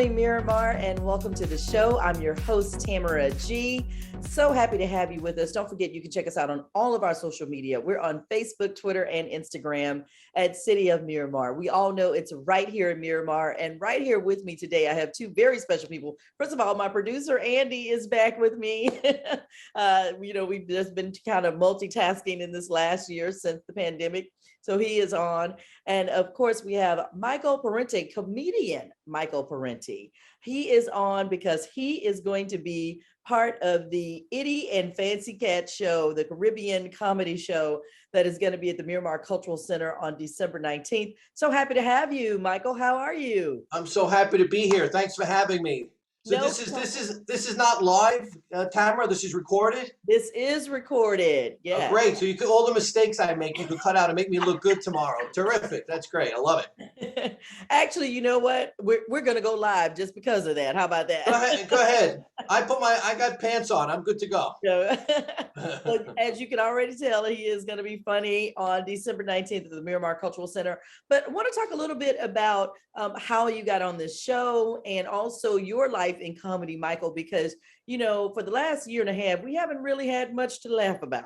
morning, Miramar, and welcome to the show. I'm your host, Tamara G. So happy to have you with us. Don't forget, you can check us out on all of our social media. We're on Facebook, Twitter, and Instagram at City of Miramar. We all know it's right here in Miramar, and right here with me today, I have two very special people. First of all, my producer, Andy, is back with me. We've just been kind of multitasking in this last year since the pandemic. So he is on. And of course, we have Michael Parenti, comedian Michael Parenti. He is on because he is going to be part of the Itty and Fancy Cat show, the Caribbean comedy show that is going to be at the Miramar Cultural Center on December 19th. So happy to have you, Michael. How are you? I'm so happy to be here. Thanks for having me. So No this is not live, Tamara. This is recorded. This is recorded. Yeah. Oh, great. So you could all the mistakes I make, you could cut out and make me look good tomorrow. Terrific. That's great. I love it. Actually, you know what? We're gonna go live just because of that. How about that? Go ahead. I got pants on. I'm good to go. So, as you can already tell, he is going to be funny on December 19th at the Miramar Cultural Center. But I want to talk a little bit about how you got on this show and also your life in comedy, Michael, because, for the last year and a half, we haven't really had much to laugh about.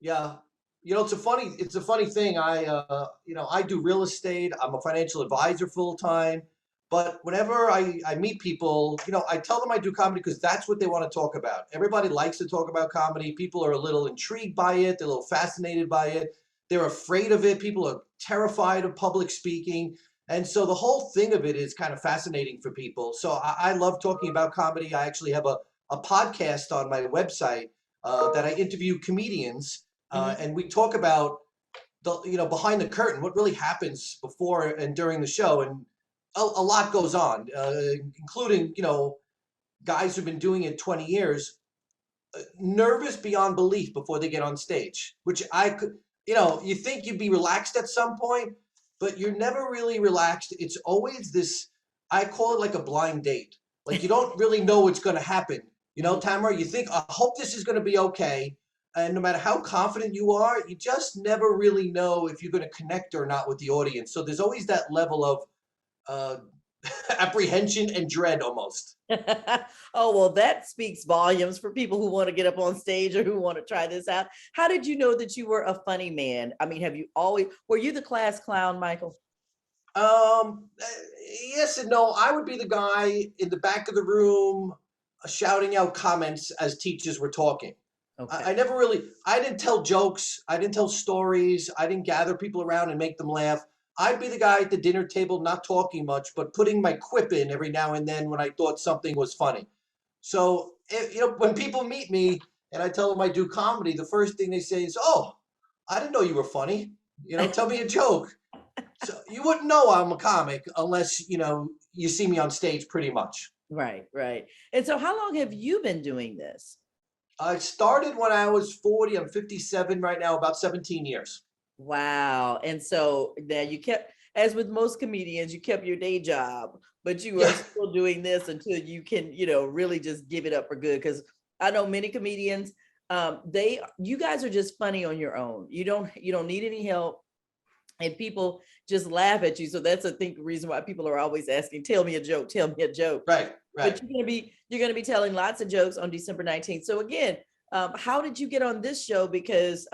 Yeah. It's a funny thing. I do real estate. I'm a financial advisor full time. But whenever I meet people, I tell them I do comedy because that's what they want to talk about. Everybody likes to talk about comedy. People are a little intrigued by it. They're a little fascinated by it. They're afraid of it. People are terrified of public speaking. And so the whole thing of it is kind of fascinating for people. So I love talking about comedy. I actually have a podcast on my website that I interview comedians. And we talk about behind the curtain, what really happens before and during the show. And a lot goes on, including, guys who've been doing it 20 years, nervous beyond belief before they get on stage, which I could, you think you'd be relaxed at some point, but you're never really relaxed. It's always this, I call it like a blind date. Like you don't really know what's going to happen. Tamara, you think, I hope this is going to be okay. And no matter how confident you are, you just never really know if you're going to connect or not with the audience. So there's always that level of apprehension and dread almost. Oh, well, that speaks volumes for people who want to get up on stage or who want to try this out. How did you know that you were a funny man? I mean, were you the class clown, Michael? Yes and no. I would be the guy in the back of the room shouting out comments as teachers were talking. Okay. I didn't tell jokes. I didn't tell stories. I didn't gather people around and make them laugh. I'd be the guy at the dinner table, not talking much, but putting my quip in every now and then when I thought something was funny. So, when people meet me and I tell them I do comedy, the first thing they say is, "Oh, I didn't know you were funny. Tell me a joke." So you wouldn't know I'm a comic unless, you see me on stage pretty much. Right. And so how long have you been doing this? I started when I was 40. I'm 57 right now, about 17 years. Wow. And so now as with most comedians, you kept your day job, but you are still doing this until you can, really just give it up for good. Because I know many comedians, you guys are just funny on your own. You don't need any help. And people just laugh at you. So that's reason why people are always asking, tell me a joke. Right. But you're gonna be telling lots of jokes on December 19th. So again, how did you get on this show? Because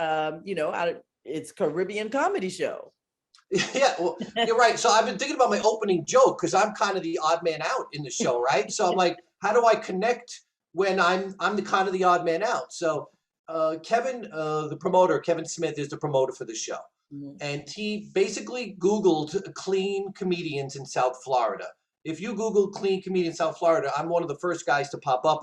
it's Caribbean comedy show. Yeah, well, you're right. So I've been thinking about my opening joke because I'm kind of the odd man out in the show, right? So I'm like, how do I connect when I'm the kind of the odd man out? So Kevin, the promoter, Kevin Smith is the promoter for the show. Mm-hmm. And he basically Googled clean comedians in South Florida. If you Google clean comedian in South Florida, I'm one of the first guys to pop up.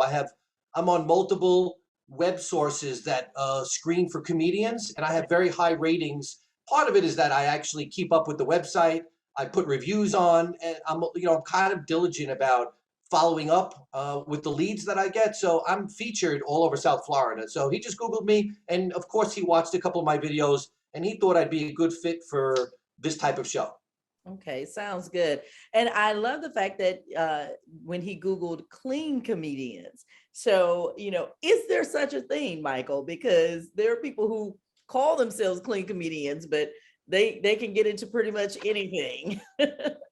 I'm on multiple web sources that screen for comedians, and I have very high ratings. Part of it is that I actually keep up with the website. I put reviews on, and I'm kind of diligent about following up with the leads that I get. So I'm featured all over South Florida. So he just Googled me, and of course he watched a couple of my videos, and he thought I'd be a good fit for this type of show. Okay, sounds good. And I love the fact that when he Googled clean comedians. So, is there such a thing, Michael? Because there are people who call themselves clean comedians, but they can get into pretty much anything.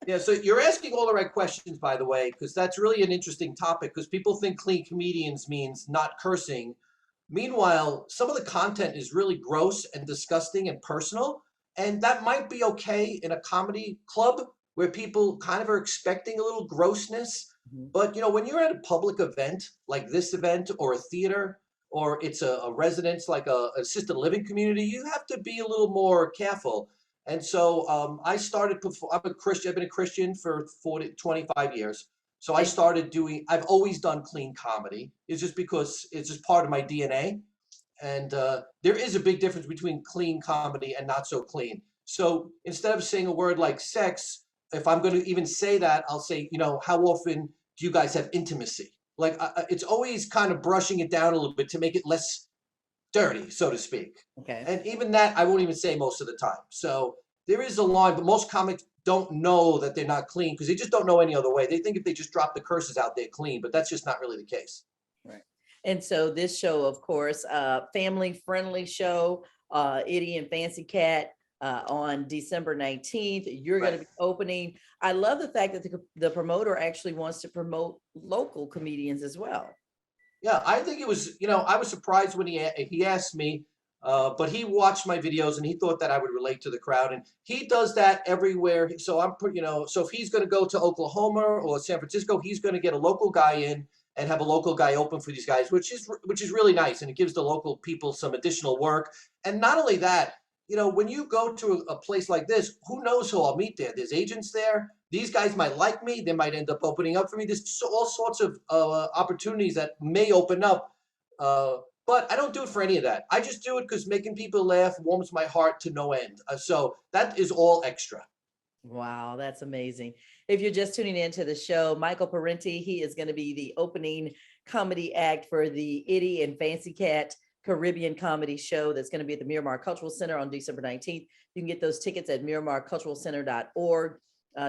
Yeah, so you're asking all the right questions, by the way, because that's really an interesting topic. Because people think clean comedians means not cursing. Meanwhile, some of the content is really gross and disgusting and personal, and that might be okay in a comedy club where people kind of are expecting a little grossness. Mhm. But when you're at a public event like this event or a theater or it's a residence like a assisted living community, you have to be a little more careful. And so I started. I'm a Christian. I've been a Christian for 25 years. So I And started doing. I've always done clean comedy. It's just because it's just part of my DNA. And there is a big difference between clean comedy and not so clean. So instead of saying a word like sex, if I'm going to even say that, I'll say, how often do you guys have intimacy? Like it's always kind of brushing it down a little bit to make it less dirty, so to speak. okay. And even that, I won't even say most of the time. So there is a line, but most comics don't know that they're not clean because they just don't know any other way. They think if they just drop the curses out, they're clean, but that's just not really the case. Right. And so this show, of course, family friendly show, Itty and Fancy Cat, on December 19th. You're going to Right. be opening. I love the fact that the promoter actually wants to promote local comedians as well. Yeah, I think it was, I was surprised when he asked me, but he watched my videos and he thought that I would relate to the crowd, and he does that everywhere. So so if he's going to go to Oklahoma or San Francisco, he's going to get a local guy in and have a local guy open for these guys, which is really nice, and it gives the local people some additional work. And not only that, when you go to a place like this, who knows who I'll meet there? There's agents there. These guys might like me. They might end up opening up for me. There's all sorts of opportunities that may open up. But I don't do it for any of that. I just do it because making people laugh warms my heart to no end. So that is all extra. Wow, that's amazing. If you're just tuning into the show, Michael Parenti, he is going to be the opening comedy act for the Itty and Fancy Cat Caribbean comedy show that's going to be at the Miramar Cultural Center on December 19th. You can get those tickets at MiramarCulturalCenter.org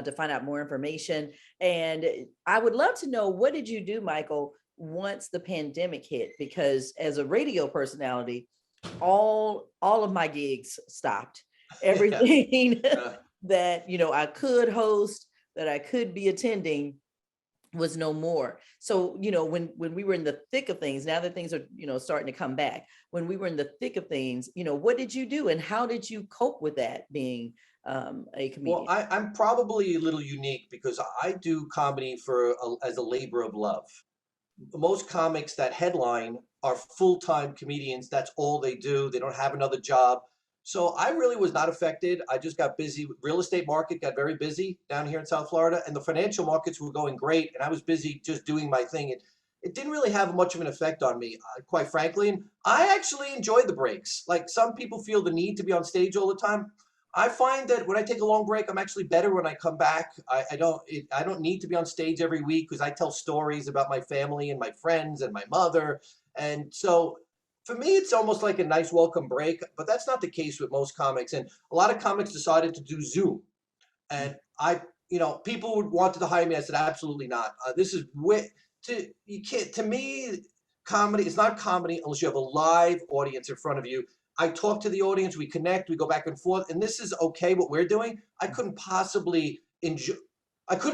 to find out more information. And I would love to know, what did you do, Michael, once the pandemic hit? Because as a radio personality, all of my gigs stopped. Yeah. Everything Uh, that I could host, that I could be attending, was no more. So when we were in the thick of things, now that things are starting to come back, when we were in the thick of things, what did you do and how did you cope with that, being a well, comedian? I'm probably a little unique because I do comedy as a labor of love. Most comics that headline are full-time comedians. That's all they do. They don't have another job. So I really was not affected. I just got busy. Real estate market got very busy down here in South Florida, and the financial markets were going great. And I was busy just doing my thing. It didn't really have much of an effect on me, quite frankly. And I actually enjoyed the breaks. Like some people feel the need to be on stage all the time. I find that when I take a long break, I'm actually better when I come back. I don't need to be on stage every week because I tell stories about my family and my friends and my mother. And so for me, it's almost like a nice welcome break, but that's not the case with most comics. And a lot of comics decided to do Zoom. And people would wanted to hire me. I said, absolutely not. This is way you can't, to me, comedy is not comedy unless you have a live audience in front of you. I talk to the audience, we connect, we go back and forth, and this is okay what we're doing. I couldn't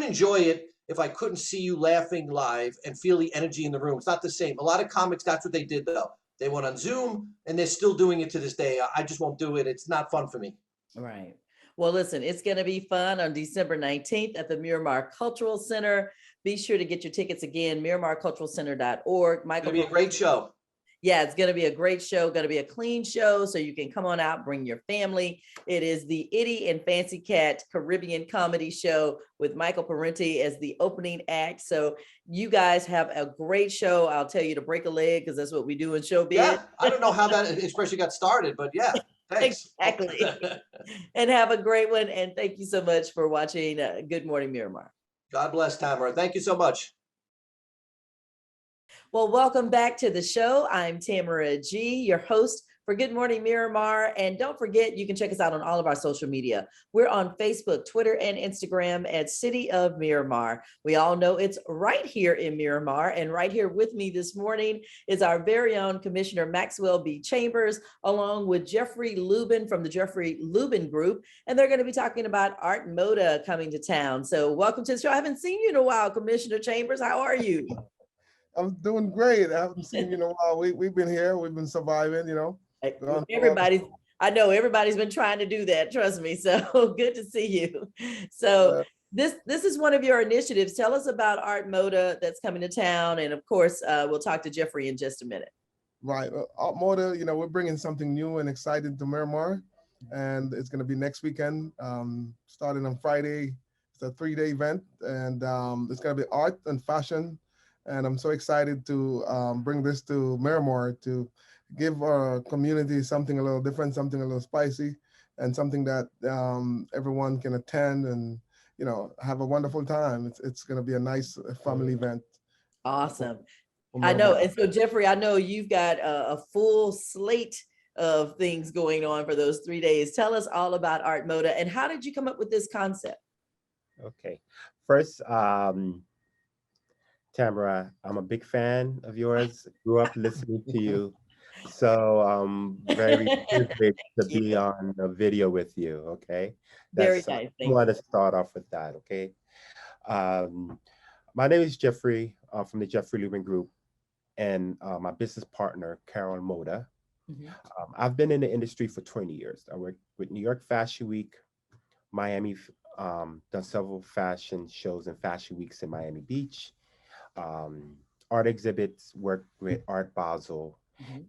enjoy it if I couldn't see you laughing live and feel the energy in the room. It's not the same. A lot of comics, that's what they did though. They went on Zoom and they're still doing it to this day. I just won't do it. It's not fun for me. Right. Well, listen, it's going to be fun on December 19th at the Miramar Cultural Center. Be sure to get your tickets again, MiramarCulturalCenter.org. It's Michael, gonna be a great show. yeah, it's going to be a great show, going to be a clean show, so you can come on out, bring your family. It is the Itty and Fancy Cat Caribbean comedy show with Michael Parenti as the opening act. So you guys have a great show. I'll tell you to break a leg because that's what we do in showbiz. Yeah, I don't know how that especially got started, but yeah, thanks. Exactly. And have a great one. And thank you so much for watching Good Morning Miramar. God bless, Tamara. Thank you so much. Well, welcome back to the show. I'm Tamara G., your host for Good Morning Miramar. And don't forget, you can check us out on all of our social media. We're on Facebook, Twitter, and Instagram at City of Miramar. We all know it's right here in Miramar. And right here with me this morning is our very own Commissioner Maxwell B. Chambers, along with Jeffrey Lubin from the Jeffrey Lubin Group. And they're going to be talking about Art Moda coming to town. So welcome to the show. I haven't seen you in a while, Commissioner Chambers. How are you? I'm doing great. I haven't seen you in a while. We've been here. We've been surviving, Everybody's, I know everybody's been trying to do that. Trust me. So good to see you. So this is one of your initiatives. Tell us about Art Moda that's coming to town. And of course, we'll talk to Jeffrey in just a minute. Right. Art Moda, we're bringing something new and exciting to Miramar. And it's going to be next weekend, starting on Friday. It's a 3-day event. And it's going to be art and fashion. And I'm so excited to bring this to Miramar to give our community something a little different, something a little spicy, and something that everyone can attend and, have a wonderful time. It's going to be a nice family event. Awesome. I know. And so, Jeffrey, I know you've got a full slate of things going on for those 3 days. Tell us all about Art Moda and how did you come up with this concept? Okay. First, Tamara, I'm a big fan of yours. Grew up listening to you. So I'm very privileged to be on a video with you. Okay. Very nice. I want to start off with that. Okay. My name is Jeffrey from the Jeffrey Lubin Group, and my business partner, Carol Moda. I've been in the industry for 20 years. I worked with New York Fashion Week, Miami, done several fashion shows and fashion weeks in Miami Beach. Art exhibits, worked with Art Basel,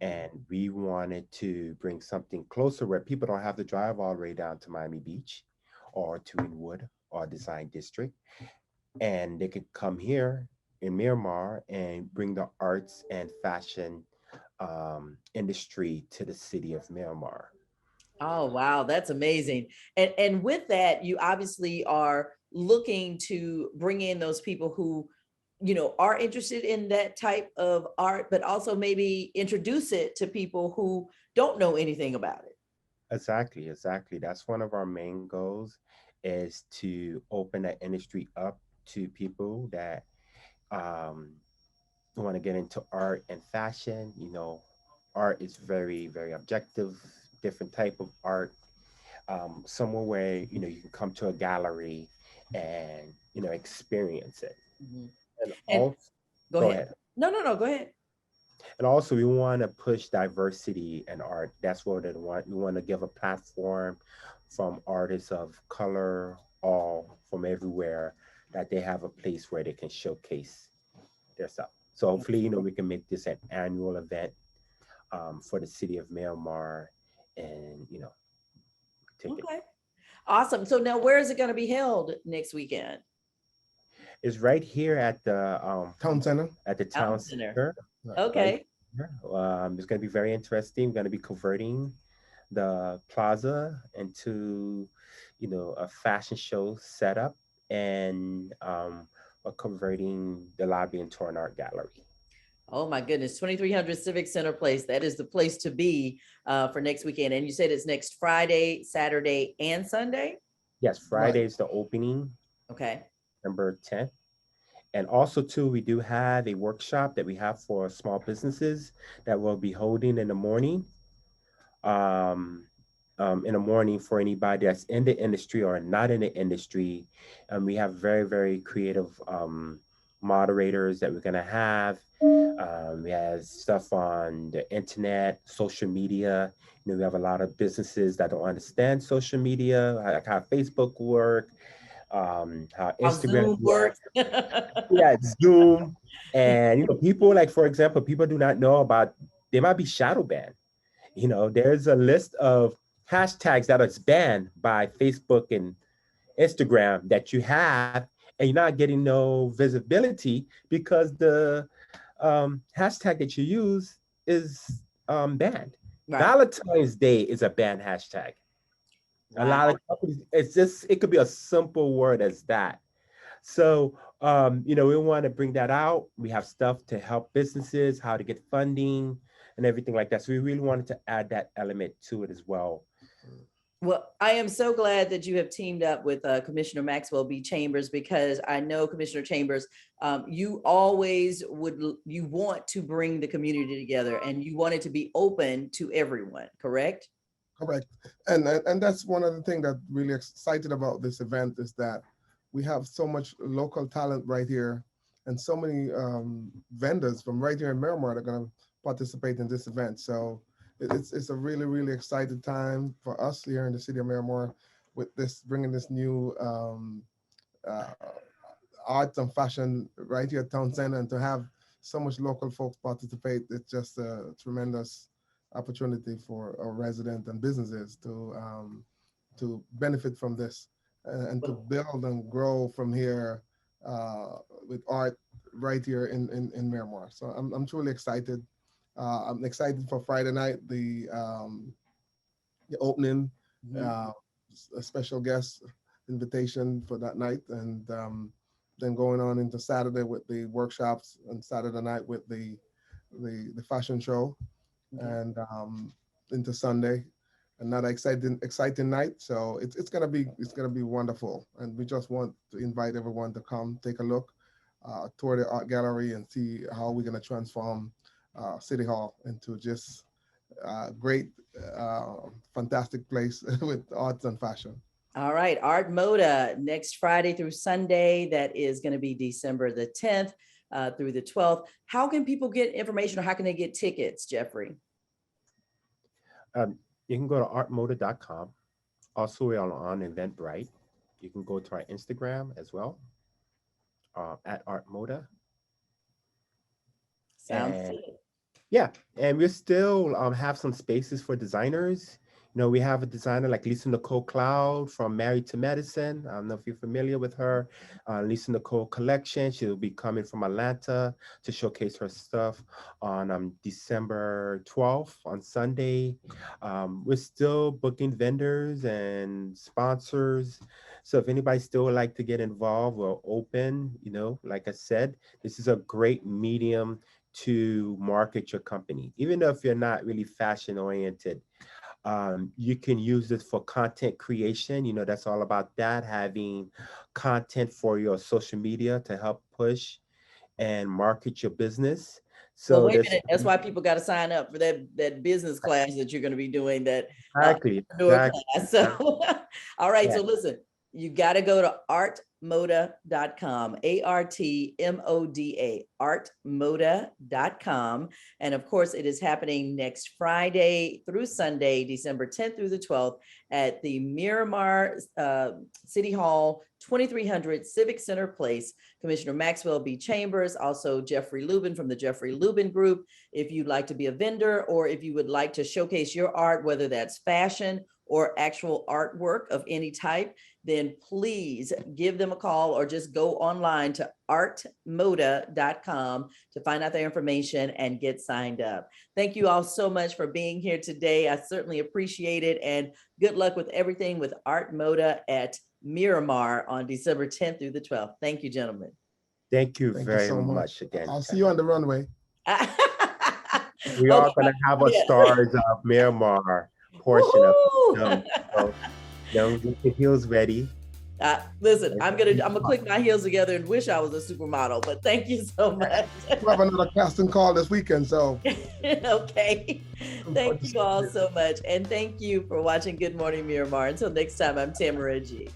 and we wanted to bring something closer where people don't have to drive all the way down to Miami Beach or to Inwood or Design District, and they could come here in Miramar and bring the arts and fashion industry to the city of Miramar. Oh, wow. That's amazing. And with that, you obviously are looking to bring in those people who are interested in that type of art, but also maybe introduce it to people who don't know anything about it. Exactly. That's one of our main goals, is to open that industry up to people that want to get into art and fashion. Art is very, very objective, different type of art. Somewhere where you can come to a gallery and experience it. And And also, go ahead. No, go ahead. And also, we want to push diversity in art. That's what we want. We want to give a platform from artists of color, all from everywhere, that they have a place where they can showcase their stuff. So hopefully, we can make this an annual event for the city of Miramar, and take it. Okay. Awesome. So now where is it going to be held next weekend? It's right here at the Town Center. At the town center. Okay. It's going to be very interesting. We're going to be converting the plaza into, a fashion show setup, and we're converting the lobby into an art gallery. Oh my goodness, 2300 Civic Center Place. That is the place to be for next weekend. And you said it's next Friday, Saturday, and Sunday? Yes, Friday is the opening. Okay. November 10th. And also, too, we do have a workshop that we have for small businesses that we'll be holding in the morning. For anybody that's in the industry or not in the industry. We have very, very creative moderators that we're going to have. We have stuff on the internet, social media. We have a lot of businesses that don't understand social media, like how Facebook work, how Instagram Zoom works. Yeah, Zoom. And people, like, for example, people do not know about, they might be shadow banned. There's a list of hashtags that is banned by Facebook and Instagram that you have, and you're not getting no visibility because the hashtag that you use is banned. Right. Valentine's Day is a banned hashtag. Wow. A lot of companies, it could be a simple word as that. So, we want to bring that out. We have stuff to help businesses, how to get funding, and everything like that. So we really wanted to add that element to it as well. Well, I am so glad that you have teamed up with Commissioner Maxwell B. Chambers, because I know Commissioner Chambers, you always you want to bring the community together, and you want it to be open to everyone, correct? Correct. And that's one of the things that really excited about this event, is that we have so much local talent right here, and so many vendors from right here in Miramar that are going to participate in this event. So it's a really, really exciting time for us here in the city of Miramar, with this, bringing this new uh, arts and fashion right here at Town Center, and to have so much local folks participate. It's just a tremendous opportunity for our residents and businesses to benefit from this, and to build and grow from here with art right here in Miramar. So I'm truly excited. I'm excited for Friday night, the opening, a special guest invitation for that night, and then going on into Saturday with the workshops, and Saturday night with the fashion show, and into Sunday, another exciting night. So it's gonna be wonderful, and we just want to invite everyone to come take a look, tour the art gallery, and see how we're gonna transform City Hall into just great, fantastic place with arts and fashion. All right, Art Moda, next Friday through Sunday. That is going to be December the 10th through the 12th. How can people get information, or how can they get tickets, Jeffrey? You can go to artmoda.com. Also, we're on Eventbrite. You can go to our Instagram as well, at artmoda. Sounds good. Yeah, and we still have some spaces for designers. You know, we have a designer like Lisa Nicole Cloud from Married to Medicine. I don't know if you're familiar with her. Lisa Nicole Collection. She'll be coming from Atlanta to showcase her stuff on December 12th on Sunday. We're still booking vendors and sponsors. So if anybody still would like to get involved, we're open. You know, like I said, this is a great medium to market your company. Even though if you're not really fashion oriented, you can use this for content creation. You know, that's all about that, having content for your social media to help push and market your business. Well, So wait a minute. That's why people got to sign up for that business class that you're going to be doing, that exactly. class. So, all right. Yeah. So listen, you got to go to artmoda.com, ARTMODA, artmoda.com. And of course, it is happening next Friday through Sunday, December 10th through the 12th, at the Miramar City Hall, 2300 Civic Center Place. Commissioner Maxwell B. Chambers, also Jeffrey Lubin from the Jeffrey Lubin Group. If you'd like to be a vendor, or if you would like to showcase your art, whether that's fashion or actual artwork of any type, then please give them a call, or just go online to artmoda.com to find out their information and get signed up. Thank you all so much for being here today. I certainly appreciate it, and good luck with everything with Art Moda at Miramar on December 10th through the 12th. Thank you, gentlemen. Thank you Thank very you so much again. I'll see you on the runway. We are going to have a Stars of Miramar portion of it. So don't get your heels ready. Listen, I'm gonna click my heels together and wish I was a supermodel, but thank you so much. We have another casting call this weekend, so. Okay. Thank you all so much. And thank you for watching Good Morning Miramar. Until next time, I'm Tamara G.